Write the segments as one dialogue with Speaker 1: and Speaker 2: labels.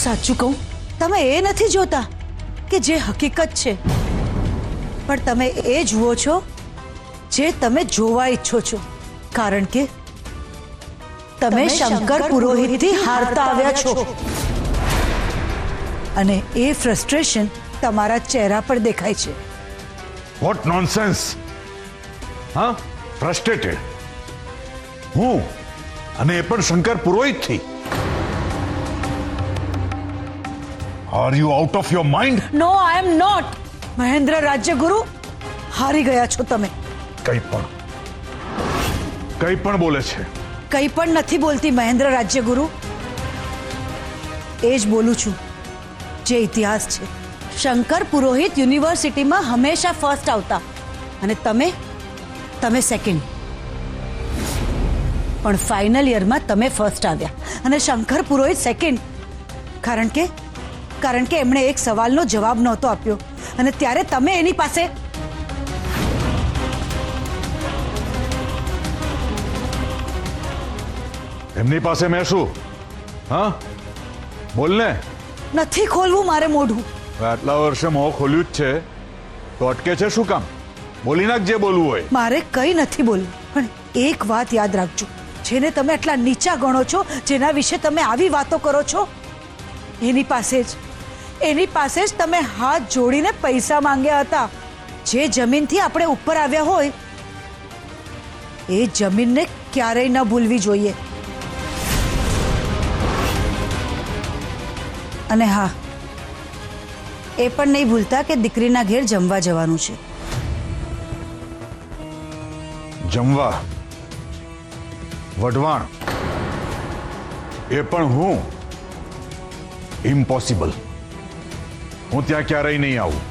Speaker 1: સાચું કહું, તમે એ નથી જોતા કે જે હકીકત છે, પણ તમે એ જુઓ છો જે તમે જોવા ઈચ્છો છો, કારણ કે તમે શંકર પુરોહિતથી હારતા આવ્યા છો અને એ ફ્રસ્ટ્રેશન તમારા ચહેરા પર દેખાય છે.
Speaker 2: Vote nonsense! હા, ફ્રસ્ટ્રેટેડ હું, અને એ પણ શંકર પુરોહિતથી? Are you out of your mind?
Speaker 1: No, I am not. Mahendra Rajyaguru, હારી ગયા છો તમે.
Speaker 2: કંઈ પણ બોલે છે.
Speaker 1: કંઈ પણ નથી બોલતી મહેન્દ્ર રાજ્યગુરુ. એ જ બોલું છું જે ઇતિહાસ છે. શંકર પુરોહિત યુનિવર્સિટીમાં હંમેશા ફર્સ્ટ આવતા અને તમે સેકન્ડ. પણ ફાઇનલ યરમાં તમે ફર્સ્ટ આવ્યા અને શંકર પુરોહિત સેકન્ડ, કારણ કે એમણે એક સવાલનો જવાબ નહોતો આપ્યો અને ત્યારે તમે એની પાસે
Speaker 2: મેં શું? હા, બોલ ને.
Speaker 1: નથી ખોલવું મારે મોઢું.
Speaker 2: આટલા વર્ષે મોં ખોલ્યું જ છે તો અટકે છે શું કામ? બોલી નાખ જે બોલવું હોય.
Speaker 1: મારે કંઈ નથી બોલવું, પણ એક વાત યાદ રાખજો, જેને તમે આટલા નીચા ગણો છો, જેના વિશે તમે આવી વાતો કરો છો, એની પાસે જ તમે હાથ જોડીને પૈસા માંગ્યા હતા. જે જમીનથી આપણે ઉપર આવ્યા હોય એ જમીનને ક્યારેય ન ભૂલવી જોઈએ. અને હા, એ પણ નહીં ભૂલતા કે દીકરીના ઘેર જમવા જવાનું છે.
Speaker 2: જમવા? વઢવાણ? એ પણ હું? ઇમ્પોસિબલ. હું ત્યાં ક્યારેય નહીં આવું.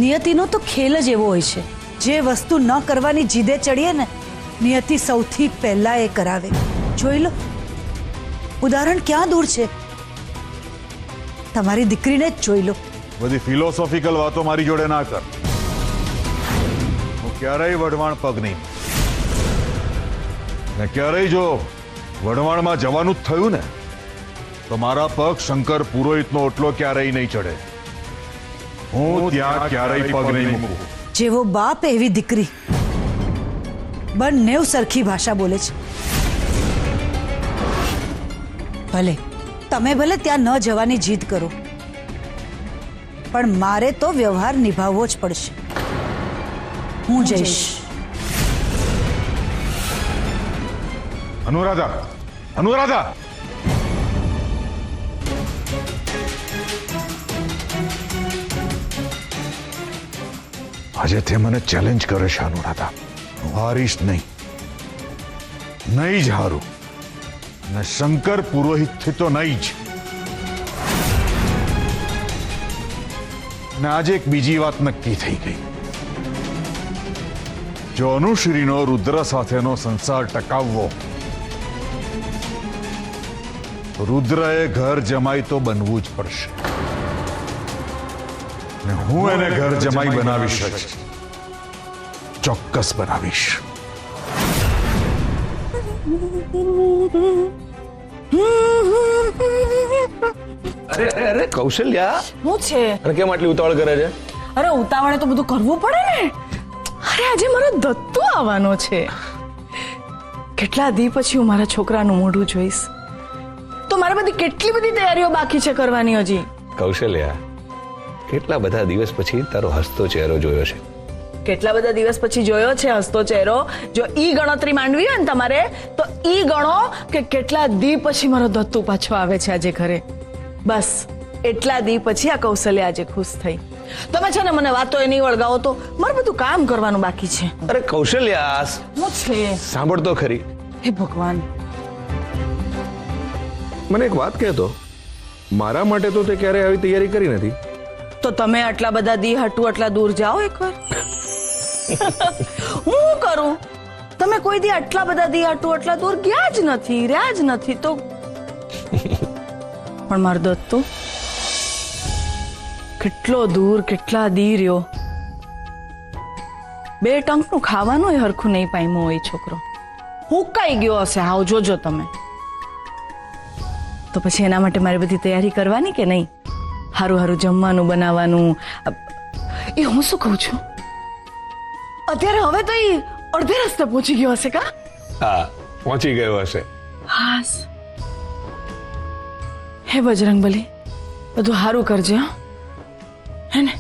Speaker 1: નિયતિનો તો ખેલ જ એવો હોય છે, જે વસ્તુ ન કરવાની જીદે ચડીએ ને, નિયતિ સૌથી પહેલા એ કરાવે. જોઈ લો, ઉદાહરણ ક્યાં દૂર છે, તમારી દીકરીને જ જોઈ લો.
Speaker 2: બધી ફિલોસોફિકલ વાતો મારી જોડે ના કર. હું ક્યારેય વઢવાણ પગ નહીં, ને ક્યારેય જો વઢવાણમાં જવાનું જ થયું ને તો મારા પગ શંકર પુરોહિતનો ઓટલો ક્યારેય નહીં ચડે. હું ત્યાં ક્યારેય પગ નહીં મૂકું.
Speaker 1: જેવો બાપ એવી દીકરી, બંને સરખી ભાષા બોલે છે. તમે ભલે ત્યાં ન જવાની જીદ કરો, પણ મારે તો વ્યવહાર નિભાવવો જ પડશે. હું જઈશ.
Speaker 2: અનુરાધા! આજે તે મને ચેલેન્જ કરે છે અનુરાધા. હું હારીશ નહીં જ હારું, ને શંકર પુરોહિતથી તો નહીં જ. ને આજે એક બીજી વાત નક્કી થઈ ગઈ. જો અનુશ્રીનો રુદ્ર સાથેનો સંસાર ટકાવવો, રુદ્રએ ઘર જમાઈ તો બનવું જ પડશે, ને હું એને ઘર જમાઈ બનાવીશ જ. ચોક્કસ બનાવીશ.
Speaker 3: અરે કૌશલ્યા,
Speaker 4: શું છે?
Speaker 3: અને કેમ આટલી ઉતાવળ કરે છે?
Speaker 4: અરે ઉતાવળે તો બધું કરવું પડે ને. અરે આજે મારો દત્તુ આવવાનો છે. કેટલા દી પછી હું મારા છોકરાનું મોઢું જોઈશ, તો મારે કેટલી બધી તૈયારીઓ બાકી છે કરવાની હજી.
Speaker 3: કૌશલ્યા, કેટલા બધા દિવસ પછી તારો હસતો ચહેરો જોયો છે.
Speaker 4: કેટલા બધા દિવસ પછી જોયો છે હસતો ચહેરો? જો ઈ ગણતરી માંડવી હોય ને તમારે, તો ઈ ગણો કે કેટલા દી પછી મારો દત્તુ પાછો આવે છે આજે ઘરે. બસ એટલા દી પછી આ કૌશલ્યા આજે ખુશ થઈ. તમે છે ને મને વાતો એ નહીં વળગાવો તો મારે બધું કામ કરવાનું બાકી છે.
Speaker 3: અરે કૌશલ્યા,
Speaker 4: શું છે?
Speaker 3: સાંભળ તો ખરી.
Speaker 4: હે ભગવાન!
Speaker 3: મને એક વાત કહેતો, મારા માટે તો તે ક્યારે આવી તૈયારી કરી નથી.
Speaker 4: તો તમે આટલા બધા દી હટું આટલા દૂર જાઓ એકવાર. હું કરું? તમે કોઈ દી આટલા બધા દી હટું આટલા દૂર ગયા જ નથી, રહ્યા જ નથી તો. પણ મારો દત્તુ કેટલો દૂર, કેટલા દી રહ્યો. બે ટંકનું ખાવાનું હરખું નહીં પામ્યું હોય છોકરો. હુકાઈ ગયો હશે. હાવ જોજો તમે. તો પછી એના માટે મારે બધી તૈયારી કરવાની કે નહીં? હારું હારું જમવાનું બનાવવાનું. એ હું શું કહું છું, અત્યારે હવે તો એ અડધે રસ્તે પહોંચી ગયો હશે કા?
Speaker 3: હા, પહોંચી ગયો હશે.
Speaker 4: હાસ. હે બજરંગબલી, બધું હારું કરજે હો. હે ને?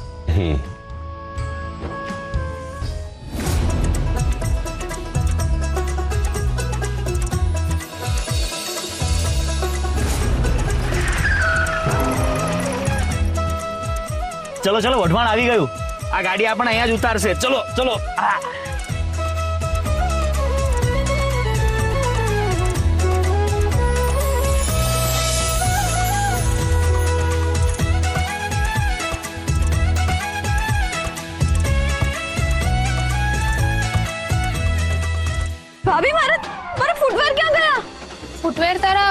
Speaker 5: ચલો ચલો, વઢવાણ આવી ગયું. આ ગાડી આપણને અહીંયા જ ઉતારશે. ચલો ચલો.
Speaker 6: ભાભી મારા ફૂટવેર ક્યાં ગયા?
Speaker 7: ફૂટવેર તારા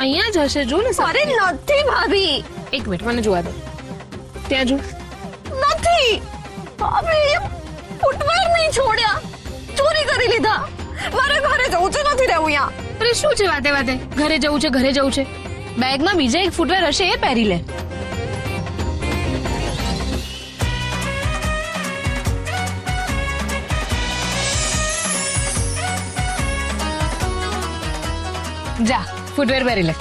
Speaker 7: અહીંયા જ હશે, જો ને.
Speaker 6: અરે નથી ભાભી,
Speaker 7: એક મિનિટ મને જોવા દે. ત્યાં જો.
Speaker 6: નથી ભાભી, ફૂટવેર નહીં છોડ્યા, ચોરી કરી લીધા. મારે ઘરે જવું છે, નથી રહેવું અહીંયા.
Speaker 7: અરે શું છે વાતે વાતે, ઘરે જવું છે ઘરે જવું છે. બેગમાં બીજા એક ફૂટવેર હશે, એ પહેરી લે. જા, ફૂટવેર પહેરી લે.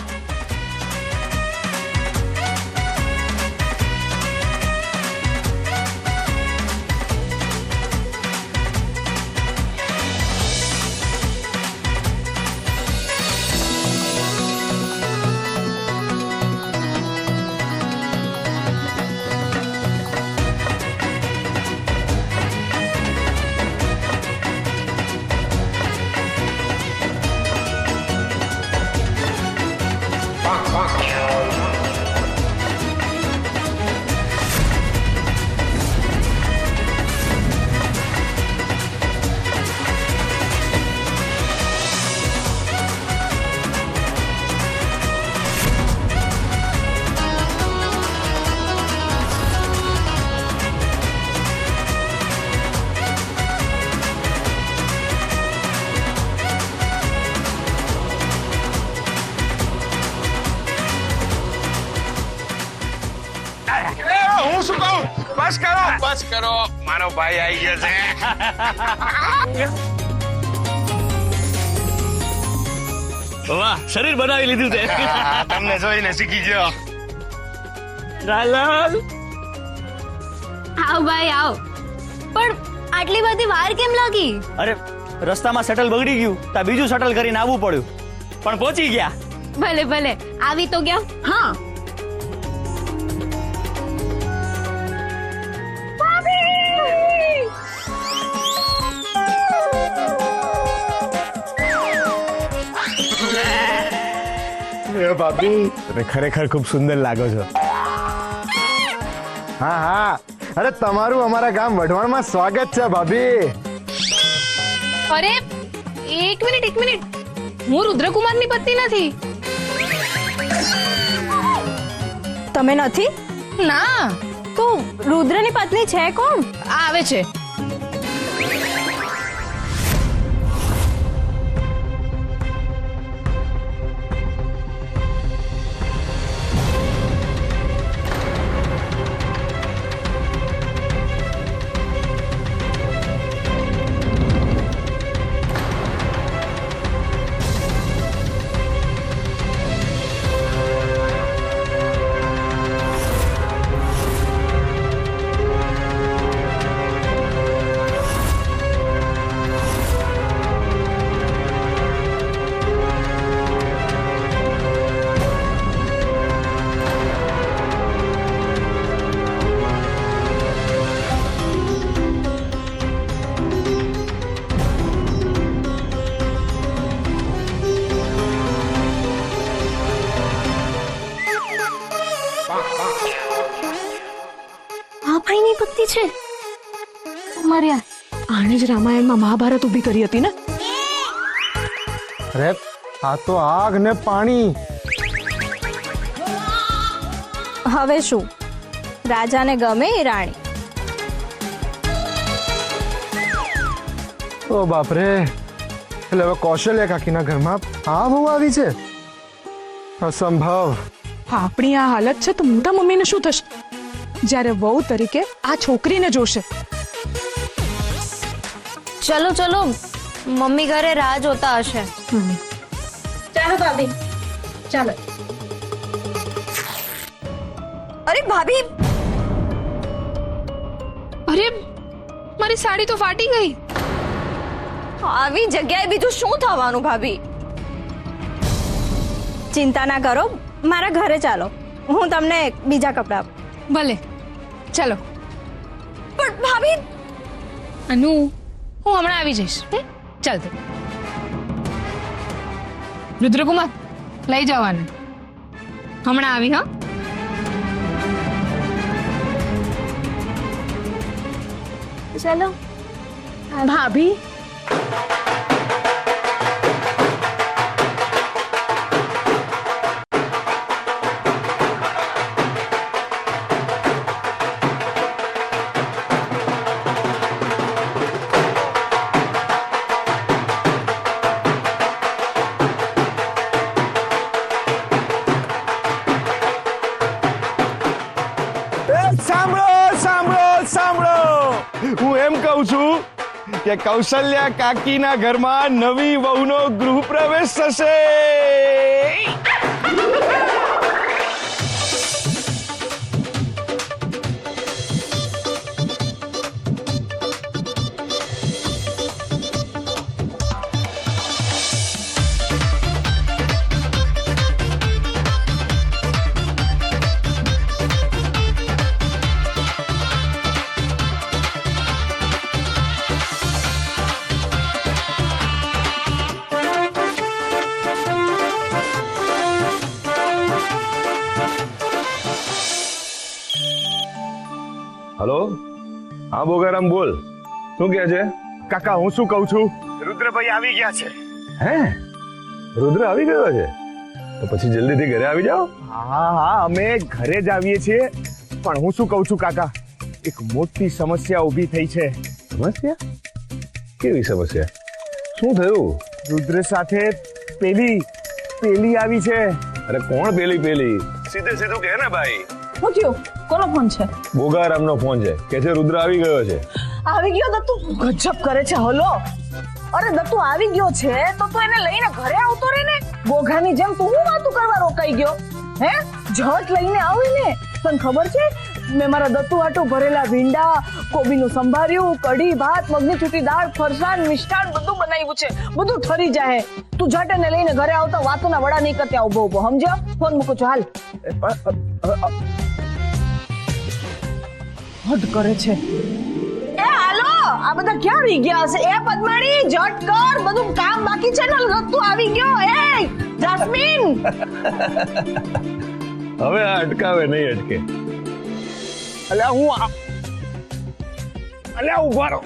Speaker 8: હું શું કહું? બસ કરો, બસ કરો. મારો ભાઈ આવી ગયો છે.
Speaker 5: વાહ, શરીર બનાવી લીધું તે.
Speaker 8: તમને જોઈને શીખી ગયો.
Speaker 5: લાલ
Speaker 6: આવ ભાઈ આવ. પણ આટલી બધી વાર કેમ લાગી?
Speaker 5: અરે રસ્તામાં શટલ બગડી ગયું, તા બીજું શટલ કરીને આવવું પડ્યું, પણ પહોંચી ગયા.
Speaker 6: ભલે ભલે, આવી તો ગયા.
Speaker 4: હા,
Speaker 8: ભાભી તમે ખરેખર ખૂબ સુંદર લાગો છો. હા હા, અરે તમારું અમારા ગામ વઢવાણમાં સ્વાગત છે ભાભી.
Speaker 7: અરે એક મિનિટ, હું રુદ્રકુમારની પત્ની નથી.
Speaker 6: તમે નથી?
Speaker 7: ના.
Speaker 6: તો રુદ્રની પત્ની છે કોણ?
Speaker 7: આ આવે છે.
Speaker 6: આ ભાઈની પત્ની છે?
Speaker 7: માર્યા, આણે જ રામાયણમાં મહાભારત ઊભી કરી હતી ને.
Speaker 8: અરે આ તો આગ ને પાણી.
Speaker 6: હવે શું, રાજાને ગમે એ રાણી.
Speaker 8: ઓ બાપરે, એટલે હવે કૌશલ્યા કાકીના ઘરમાં આ બહુ આવી છે. અસંભવ.
Speaker 9: આપણી આ હાલત છે તો મોટા મમ્મીને શું થશે જ્યારે વહુ તરીકે આ છોકરીને જોશે?
Speaker 6: ચલો ચલો, મમ્મી ઘરે રાહ જોતા હશે.
Speaker 7: ચાલો ભાભી ચાલો.
Speaker 6: અરે ભાભી,
Speaker 7: અરે મારી સાડી તો ફાટી ગઈ.
Speaker 6: આવી જગ્યાએ બીજું શું થવાનું ભાભી? ચિંતા ના કરો, મારા ઘરે ચાલો, હું તમને બીજા કપડાં આપું.
Speaker 7: ભલે ચાલો.
Speaker 6: પણ ભાભી,
Speaker 7: અનુ હું હમણાં આવી જઈશ. ચાલ તું રુદ્રકુમાર લઈ જવાનું. હમણાં આવી. હા
Speaker 6: ચલો.
Speaker 9: ભાભી
Speaker 8: સાંભળો, હું એમ કહું છું કે કૌશલ્યા કાકીના ઘરમાં નવી વહુનો ગૃહ પ્રવેશ થશે.
Speaker 3: હલો, હા બોગારામ બોલ, શું કહે છે?
Speaker 8: કાકા, હું શું કહું છું, રુદ્રભાઈ આવી ગયા છે.
Speaker 3: હે, રુદ્ર આવી ગયો છે? તો પછી જલ્દીથી ઘરે આવી જાઓ.
Speaker 8: હા હા, અમે ઘરે જ આવીએ છીએ. પણ હું શું કહું છું કાકા, એક મોટી સમસ્યા ઊભી થઈ છે.
Speaker 3: સમસ્યા? કેવી સમસ્યા? શું થયું?
Speaker 8: રુદ્ર સાથે પેલી આવી છે.
Speaker 3: અરે કોણ પેલી? સીધું કહે ને ભાઈ.
Speaker 4: શું થયું? કોનો ફોન છે?
Speaker 3: બોગારામનો ફોન છે, કે છે રુદ્ર આવી ગયો છે.
Speaker 4: આવી ગયો? દત્તુ ગજબ કરે છે. હલો, અરે દત્તુ આવી ગયો છે તો તું એને લઈને ઘરે આવતો રહે ને. ગોઘાની જેમ તું હું વાતું કરવા રોકાઈ ગયો? હે, ઝટ લઈને આવી ને. તને ખબર છે મેં મારા દત્તુ હાટું ભરેલા ભીંડા, કોબીનું સંભાર્યું, કઢી, ભાત, મગની છૂટી દાળ, ફરસાણ, મિષ્ટાન બધું બનાવ્યું છે. બધું ઠરી જાય. તું ઝટ એને લઈને ઘરે આવતો વાતોના વડા નહીં કરતા ઉભો સમજ્યો? ફોન મૂકું છું, હાલ. હદ કરે છે. એ હાલો, આ બધા ક્યાં રહી ગયા હશે? એ પદ્માણી ઝટ કર, બધું કામ બાકી છે ને. દત્તુ આવી ગયો. એ જાસ્મીન,
Speaker 3: હવે આ અટકાવે નહીં અટકે.
Speaker 8: અલ્યા ઉભા રહો.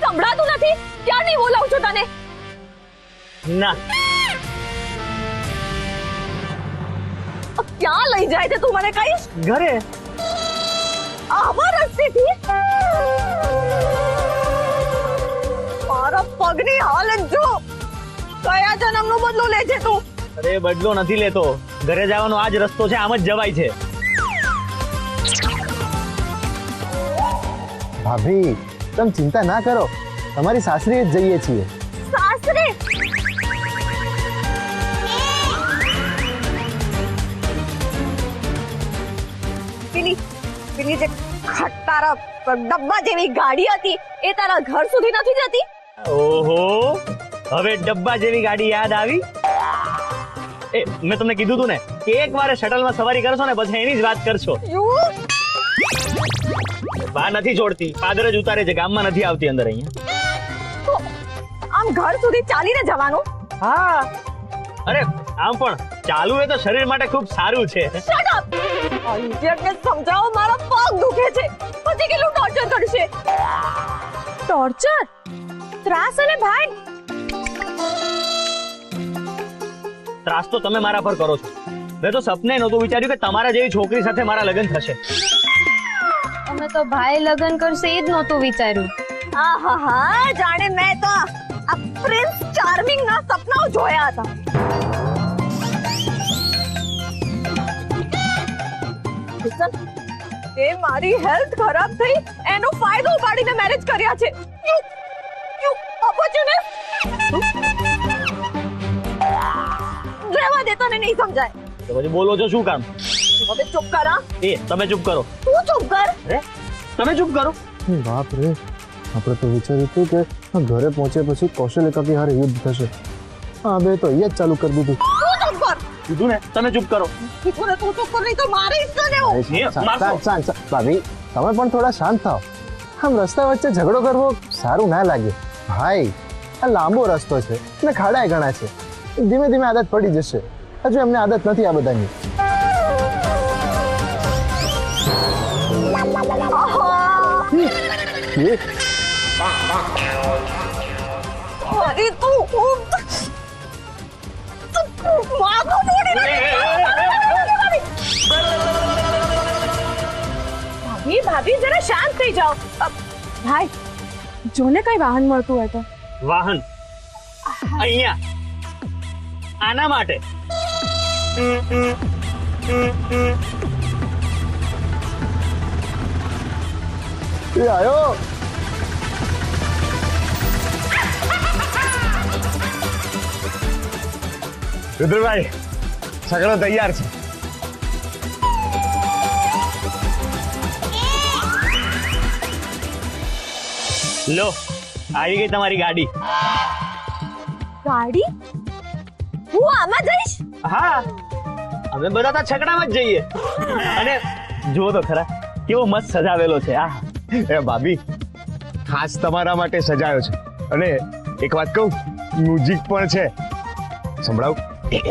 Speaker 6: સંભળાતું નથી? ક્યાં નહીં બોલાવું છું તને?
Speaker 5: ના,
Speaker 6: ક્યાં લઈ જાય છે તું, મને કહીશ?
Speaker 5: ઘરે.
Speaker 6: આવા રસ્તેથી? મારા પગની હાલત જો. કયા જન્મનો બદલો લે છે તું?
Speaker 5: અરે બદલો નથી લેતો, ઘરે જવાનો આ જ રસ્તો છે, આમ જ જવાય છે.
Speaker 8: ભાભી, તમે ચિંતા ના કરો, તમારી સાસરી જ જઈએ છીએ.
Speaker 6: સાસરે? પેલી જે ખટારા ડબ્બા જેવી ગાડી હતી એ તારા ઘર સુધી નથી જતી?
Speaker 5: ઓહો, હવે ડબ્બા જેવી ગાડી યાદ આવી. એ મેં તમને કીધું તું ને કે એક વાર શટલમાં સવારી કરશો ને પછી એની જ વાત કરશો. બા નથી છોડતી, પાદર જ ઉતારે છે, ગામમાં નથી આવતી અંદર. અહીંયા
Speaker 6: આમ ઘર સુધી ચાલીને જવાનું?
Speaker 5: હા, અરે આમ પણ ચાલવું એ તો શરીર માટે ખૂબ સારું છે.
Speaker 6: Shut up. આ ઇડિયટને સમજાવો, મારા પગ દુખે છે. પછી કેટલું ટોર્ચર કરશે? ટોર્ચર? ત્રાસ અને ભાઈ?
Speaker 5: ત્રાસ તો તમે મારા પર કરો છો. મેં તો સપને નહોતું વિચાર્યું કે તમારા જેવી છોકરી સાથે મારા લગ્ન થશે.
Speaker 6: અમે તો ભાઈ લગ્ન કરશે એ જ નહોતું વિચાર્યું. આહાહા, જાણે મેં તો આ પ્રિન્સ ચાર્મિંગ ના સપનાઓ જોયા હતા. તે મારી હેલ્થ ખરાબ થઈ એનો ફાયદો ઉપાડીને મેરેજ કર્યા છે. યુ ઓપોર્ચ્યુનિસ્ટ. રહેવા દે, તને નહીં સમજાય.
Speaker 5: તો પછી બોલો છો શું કામ?
Speaker 6: હવે ચૂપ કર.
Speaker 5: એ તમે ચૂપ કરો.
Speaker 6: તું ચૂપ કર.
Speaker 5: અરે તમે ચૂપ કરો.
Speaker 8: બાપ રે, આપણે તો વિચાર્યું હતું કે ઘરે પહોંચે પછી કૌશલ્ય કાકી હારે યુદ્ધ થશે. હા, બે તો અહીંયા જ ચાલુ કરી દીધું.
Speaker 6: તું ચૂપ કર.
Speaker 5: કીધું ને તમે ચૂપ કરો.
Speaker 6: તું ચૂપ કર, નહીં તો મારે હિસ્સા લેવો.
Speaker 8: શાંત ભાભી, તમે પણ થોડા શાંત થાઓ. આમ રસ્તા વચ્ચે ઝઘડો કરવો સારું ના લાગે. ભાઈ, આ લાંબો રસ્તો છે ને ખાડાય ઘણા છે. ધીમે ધીમે આદત પડી જશે. હજુ એમને આદત નથી આ બધાની.
Speaker 6: અરે તું માથું તોડી ભાભી, ભાભી જરા શાંત થઈ જાઓ.
Speaker 9: ભાઈ જોને કઈ વાહન મળતું હોય તો.
Speaker 5: વાહન અહીંયા આના માટે.
Speaker 8: એ આયો. રુદ્રભાઈ, સગડો તૈયાર છે.
Speaker 5: લો, આવી ગઈ તમારી ગાડી.
Speaker 6: ગાડી? હું આમાં જઈશ?
Speaker 5: હા, અમે બધા તો છકડામાં જ જઈએ. અને જુઓ તો ખરા કેવો મસ્ત સજાવેલો છે. આ
Speaker 8: એ ભાભી, ખાસ તમારા માટે સજાયો છે. અને એક વાત કહું, મ્યુઝિક પણ છે. સંભળાવું?
Speaker 6: અરે એ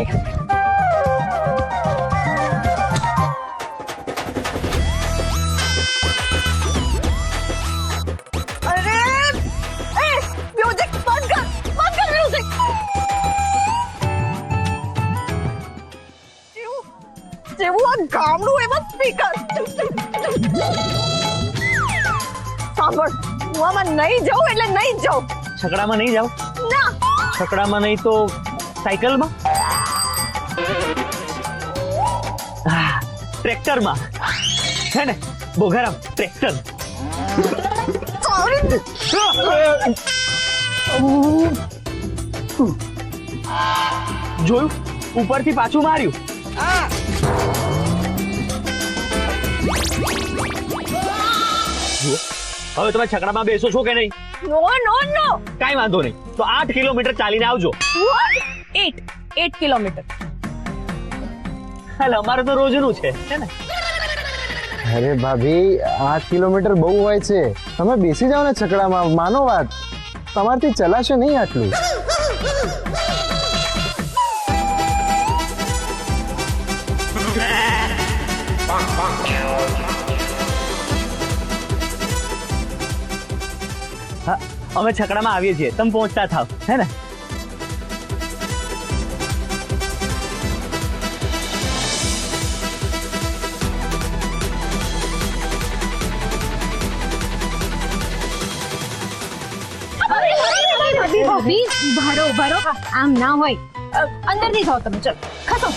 Speaker 6: મ્યુઝિક બંધ કર મ્યુઝિક. જેવું આ ગામનું એમાં સ્પીકર. સાંભળ, હું આમાં નહીં જાઉં એટલે નહીં જાઉં.
Speaker 5: છકડામાં નહીં જાવ?
Speaker 6: ના.
Speaker 5: છકડામાં નહીં તો સાયકલમાં? ટ્રેક્ટરમાં છે ને, બોઘારામ ટ્રેક્ટર. જોયું, ઉપરથી પાછું માર્યું. હવે તમે છકડામાં બેસો છો કે નહીં?
Speaker 6: નો નો નો.
Speaker 5: કાંઈ વાંધો નહીં, તો 8 કિલોમીટર ચાલીને આવજો.
Speaker 6: What? 8 કિલોમીટર.
Speaker 5: હાલ, અમારે તો રોજનું છે ને.
Speaker 8: અરે ભાભી, 8 કિલોમીટર બહુ હોય છે. તમે બેસી જાઓ ને છકડામાં, માનો વાત. તમારથી ચલાશે નહીં આટલું.
Speaker 5: હા, અમે છકડામાં આવીએ છીએ, તમે પહોંચતા થાવ, હે ને?
Speaker 6: ભાભી, ઉભારો ઉભારો, આમ ના હોય. અંદર નહીં જાઓ તમે, ચલો ખસો.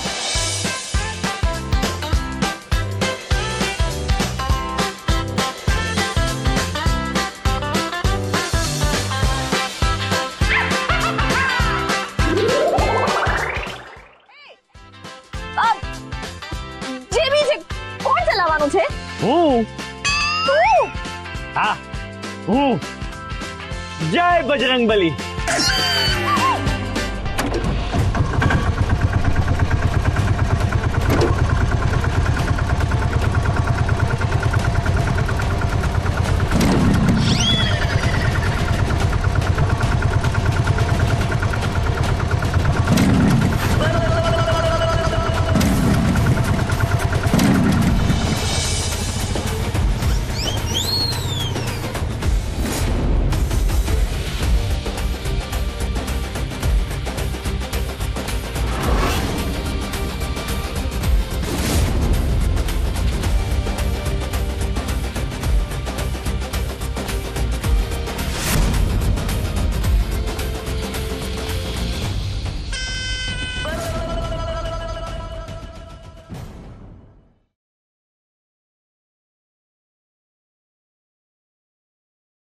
Speaker 6: જે બી છે, કોણ ચલાવવાનું છે?
Speaker 5: હું. હા, હું. જય બજરંગબલી.